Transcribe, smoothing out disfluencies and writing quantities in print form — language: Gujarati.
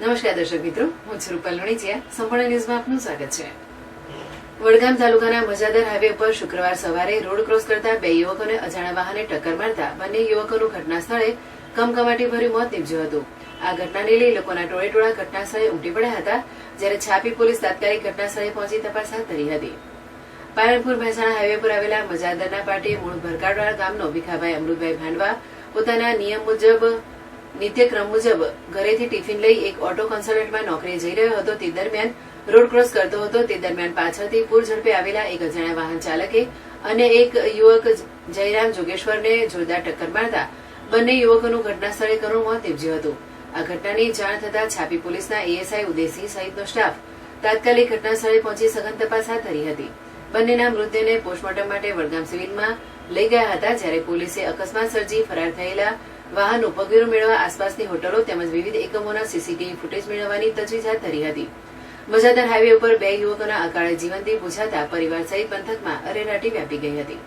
નમસ્કાર દર્શક મિત્રો, હું છું રૂપલ લુણીચિયા. સંપૂર્ણ ન્યૂઝમાં આપનું સ્વાગત છે. વડગામ તાલુકાના મજાદર હાઈવે ઉપર શુક્રવાર સવારે રોડ ક્રોસ કરતા બે યુવકોને અજાણ્યા વાહને ટક્કર મારતા બંને યુવકોનું ઘટના સ્થળે કમકમાટીભર્યું મોત નીપજ્યું હતું. આ ઘટનાને લઈ લોકોના ટોળેટોળા ઘટના સ્થળે ઉમટી પડ્યા હતા, જ્યારે છાપી પોલીસ તાત્કાલિક ઘટના સ્થળે પહોંચી તપાસ હાથ ધરી હતી. પાલનપુર મહેસાણા હાઈવે પર આવેલા મજાદરના પાટી મૂળ ભરકાડવાળા ગામનો ભીખાભાઈ અમૃતભાઈ ભાંડવા પોતાના નિયમ મુજબ નિત્યક્રમ મુજબ ઘરેથી ટિફિન લઈ એક ઓટો કન્સલ્ટન્ટમાં નોકરીએ જઈ રહ્યો હતો. તે દરમિયાન રોડ ક્રોસ કરતો હતો. તે દરમિયાન પાછળથી પૂર ઝડપે આવેલા એક અજાણ્યા વાહન ચાલકે અને એક યુવક જયરામ જોગેશ્વરને જોરદાર ટક્કર મારતા બંને યુવકોનું ઘટના સ્થળે કરુણ મોત નીપજ્યું હતું. આ ઘટનાની જાણ થતાં છાપી પોલીસના એએસઆઈ ઉદયસિંહ સહિતનો સ્ટાફ તાત્કાલિક ઘટના સ્થળે પહોંચી સઘન તપાસ હાથ ધરી હતી. બંનેના મૃતદેહને પોસ્ટમોર્ટમ માટે વડગામ સિવિલમાં લઈ ગયા હતા, જ્યારે પોલીસે અકસ્માત સર્જી ફરાર થયેલા વાહનનું પગેરું મેળવવા આસપાસની હોટલો તેમજ વિવિધ એકમોના સીસીટીવી ફૂટેજ મેળવવાની તજવીજ હાથ ધરી હતી. મજાદર હાઈવે ઉપર બે યુવકોના અકાળે જીવનથી બુઝાતા પરિવાર સહિત પંથકમાં અરેરાટી વ્યાપી ગઈ હતી.